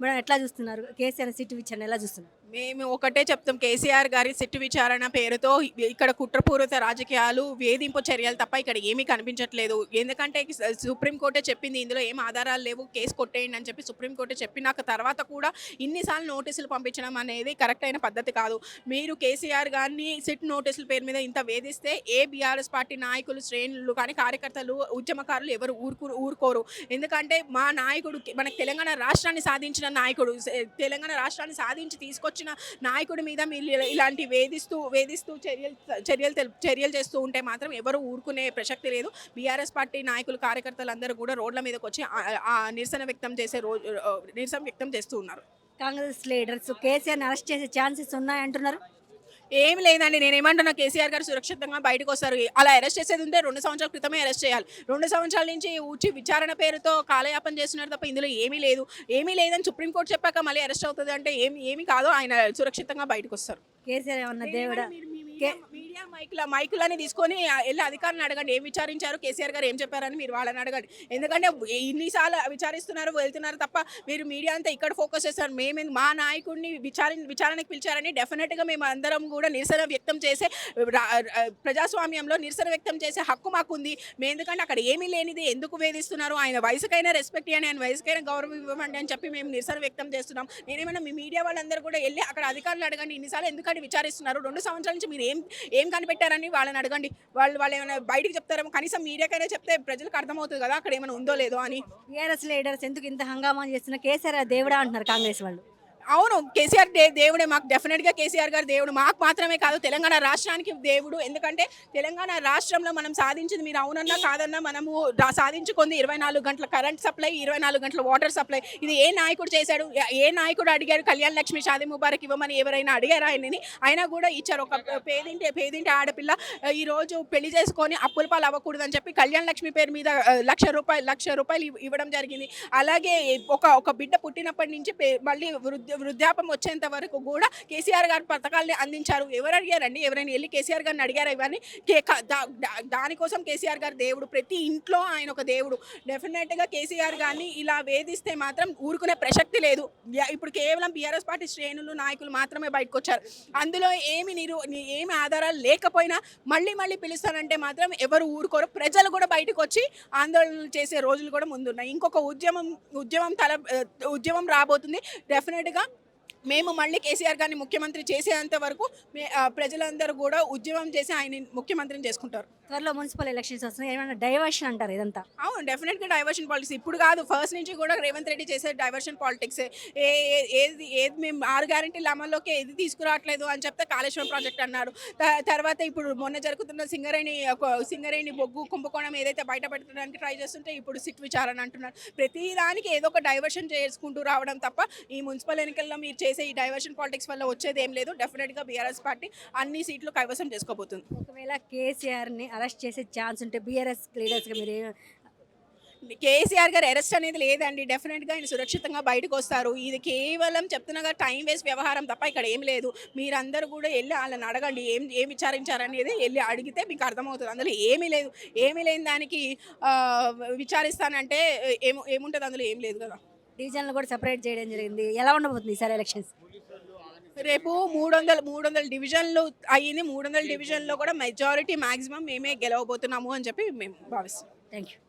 Madam ఎట్లా చూస్తున్నారు? KCR SIT విషయాన్ని ఎలా చూస్తున్నారు? మేము ఒకటే చెప్తాం. కేసీఆర్ గారి సిట్ విచారణ పేరుతో ఇక్కడ కుట్రపూరిత రాజకీయాలు, వేధింపు చర్యలు తప్ప ఇక్కడ ఏమీ కనిపించట్లేదు. ఎందుకంటే సుప్రీంకోర్టే చెప్పింది ఇందులో ఏం ఆధారాలు లేవు, కేసు కొట్టేయండి అని చెప్పి సుప్రీంకోర్టే చెప్పినాక తర్వాత కూడా ఇన్నిసార్లు నోటీసులు పంపించడం అనేది కరెక్ట్ అయిన పద్ధతి కాదు. మీరు కేసీఆర్ గారిని సిట్ నోటీసుల పేరు మీద ఇంత వేధిస్తే ఏ బీఆర్ఎస్ పార్టీ నాయకులు, శ్రేణులు కానీ, కార్యకర్తలు, ఉద్యమకారులు ఎవరు ఊరుకోరు. ఎందుకంటే మా నాయకుడు మనకు తెలంగాణ రాష్ట్రాన్ని సాధించిన నాయకుడు, తెలంగాణ రాష్ట్రాన్ని సాధించి తీసుకొచ్చిన నాయకుడి మీద మీరు ఇలాంటి వేధిస్తూ చర్యలు చేస్తూ ఉంటే మాత్రం ఎవరు ఊరుకునే ప్రసక్తి లేదు. బీఆర్ఎస్ పార్టీ నాయకులు, కార్యకర్తలు అందరూ కూడా రోడ్ల మీదకి వచ్చి ఆ నిరసన వ్యక్తం చేస్తూ ఉన్నారు. కాంగ్రెస్ లీడర్స్ కేసీఆర్ని అరెస్ట్ చేసే ఛాన్సెస్ ఉన్నాయంటున్నారు. ఏమి లేదండి. నేనేమంటున్నా, కేసీఆర్ గారు సురక్షితంగా బయటకు వస్తారు. అలా అరెస్ట్ చేసేది ఉంటే 2 సంవత్సరాల క్రితమే అరెస్ట్ చేయాలి. 2 సంవత్సరాల నుంచి విచారణ పేరుతో కాలయాపన చేస్తున్నారు తప్ప ఇందులో ఏమీ లేదని సుప్రీంకోర్టు చెప్పాక మళ్ళీ అరెస్ట్ అవుతుంది అంటే ఏమి కాదు. ఆయన సురక్షితంగా బయటకు వస్తారు. కేసీఆర్ ఏమన్నా దేవుడా? మీడియా మైకులని తీసుకొని వెళ్ళి అధికారులను అడగండి, ఏం విచారించారు, కేసీఆర్ గారు ఏం చెప్పారని మీరు వాళ్ళని అడగండి. ఎందుకంటే ఇన్నిసార్లు విచారిస్తున్నారు, వెళ్తున్నారు తప్ప మీరు మీడియా అంతా ఇక్కడ ఫోకస్ చేస్తారు. మా నాయకుడిని విచారణకు పిలిచారని డెఫినెట్గా మేము అందరం కూడా నిరసన వ్యక్తం చేసే, ప్రజాస్వామ్యంలో నిరసన వ్యక్తం చేసే హక్కు మాకుంది. ఎందుకంటే అక్కడ ఏమీ లేనిది ఎందుకు వేధిస్తున్నారు, ఆయన వయసుకైనా రెస్పెక్ట్ ఇవ్వండి, ఆయన వయసుకైనా గౌరవం ఇవ్వండి అని చెప్పి మేము నిరసన వ్యక్తం చేస్తున్నాం. నేనేమన్నా మీ మీడియా వాళ్ళందరూ కూడా వెళ్ళి అక్కడ అధికారులు అడగండి, ఇన్నిసార్లు ఎందుకంటే విచారిస్తున్నారు, 2 సంవత్సరాల నుంచి మీరు ఏం కనిపెట్టారని వాళ్ళని అడగండి. వాళ్ళు ఏమైనా బయటికి చెప్తారేమో, కనీసం మీడియాకైనా చెప్తే ప్రజలకు అర్థమవుతుంది కదా అక్కడ ఏమైనా ఉందో లేదో అని. టీఆర్ఎస్ లీడర్స్ ఎందుకు ఇంత హంగామా చేస్తున్న కేసీఆర్ దేవుడా అంటున్నారు కాంగ్రెస్ వాళ్ళు. అవును, కేసీఆర్ దేవుడే మాకు. డెఫినెట్గా కేసీఆర్ గారు దేవుడు మాకు మాత్రమే కాదు, తెలంగాణ రాష్ట్రానికి దేవుడు. ఎందుకంటే తెలంగాణ రాష్ట్రంలో మనం సాధించింది, మీరు అవునన్నా కాదన్నా, మనము సాధించుకుంది 24 గంటల కరెంట్ సప్లై, 24 గంటల వాటర్ సప్లై. ఇది ఏ నాయకుడు చేశాడు? ఏ నాయకుడు అడిగారు కళ్యాణ్ లక్ష్మి, షాదీ ముబారక్ ఇవ్వమని ఎవరైనా అడిగారా ఆయనని? అయినా కూడా ఇచ్చారు. ఒక పేదింటి ఆడపిల్ల ఈరోజు పెళ్లి చేసుకొని అప్పుల పాలు అవ్వకూడదని చెప్పి కళ్యాణ్ లక్ష్మి పేరు మీద లక్ష రూపాయలు ఇవ్వడం జరిగింది. అలాగే ఒక బిడ్డ పుట్టినప్పటి నుంచి మళ్ళీ వృద్ధాపం వచ్చేంత వరకు కూడా కేసీఆర్ గారు పథకాలని అందించారు. ఎవరు అడిగారండి? ఎవరైనా వెళ్ళి కేసీఆర్ గారిని అడిగారా ఇవన్నీ? దానికోసం కేసీఆర్ గారు దేవుడు. ప్రతి ఇంట్లో ఆయన ఒక దేవుడు. డెఫినెట్గా కేసీఆర్ గారిని ఇలా వేధిస్తే మాత్రం ఊరుకునే ప్రసక్తి లేదు. ఇప్పుడు కేవలం బీఆర్ఎస్ పార్టీ శ్రేణులు, నాయకులు మాత్రమే బయటకు వచ్చారు. అందులో ఏమి ఆధారాలు లేకపోయినా మళ్ళీ పిలుస్తానంటే మాత్రం ఎవరు ఊరుకోరు. ప్రజలు కూడా బయటకు వచ్చి ఆందోళనలు చేసే రోజులు కూడా ముందున్నాయి. ఇంకొక ఉద్యమం రాబోతుంది. డెఫినెట్గా మేము మళ్ళీ కేసీఆర్ గారిని ముఖ్యమంత్రి చేసేంత వరకు ప్రజలందరూ కూడా ఉద్యమం చేసి ఆయన ముఖ్యమంత్రిని చేసుకుంటారు. త్వరలో మున్సిపల్ ఎలక్షన్స్ వస్తున్నాయి, ఏమైనా డైవర్షన్ అంటారు ఇదంతా? అవును, డెఫినెట్గా డైవర్షన్ పాలిటిక్స్. ఇప్పుడు కాదు, ఫస్ట్ నుంచి కూడా రేవంత్ రెడ్డి చేసే డైవర్షన్ పాలిటిక్స్. ఏది మేము 6 గ్యారెంటీల అమల్లోకి ఏది తీసుకురావట్లేదు అని చెప్తే కాళేశ్వరం ప్రాజెక్ట్ అన్నారు. తర్వాత ఇప్పుడు మొన్న జరుగుతున్న సింగరేణి బొగ్గు కుంభకోణం ఏదైతే బయటపెట్టడానికి ట్రై చేస్తుంటే ఇప్పుడు సిట్ విచారణ అంటున్నారు. ప్రతి దానికి ఏదో ఒక డైవర్షన్ చేసుకుంటూ రావడం తప్ప ఈ మున్సిపల్ ఎన్నికల్లో మీరు చేసే ఈ డైవర్షన్ పాలిటిక్స్ వల్ల వచ్చేది ఏం లేదు. డెఫినెట్గా బీఆర్ఎస్ పార్టీ అన్ని సీట్లు కైవసం చేసుకోబోతుంది. ఒకవేళ కేసీఆర్ని అరెస్ట్ చేసే ఛాన్స్ ఉంటే బీఆర్ఎస్ లీడర్స్గా మీరు కేసీఆర్ గారు అరెస్ట్ అనేది లేదండి. డెఫినెట్గా ఆయన సురక్షితంగా బయటకు వస్తారు. ఇది కేవలం చెప్తున్నగా టైం వేస్ట్ వ్యవహారం తప్ప ఇక్కడ ఏం లేదు. మీరందరూ కూడా వెళ్ళి వాళ్ళని అడగండి, ఏం విచారించారనేది వెళ్ళి అడిగితే మీకు అర్థమవుతుంది. అందులో ఏమీ లేని దానికి విచారిస్తానంటే ఏముంటుంది? అందులో ఏం లేదు కదా. డివిజన్లు కూడా సెపరేట్ చేయడం జరిగింది. ఎలా ఉండబోతుంది ఈసారి ఎలక్షన్స్? రేపు 300 డివిజన్లు అయ్యింది. 300 డివిజన్లో కూడా మెజారిటీ మ్యాక్సిమం మేమే గెలవబోతున్నాము అని చెప్పి మేము భావిస్తాం. Thank you.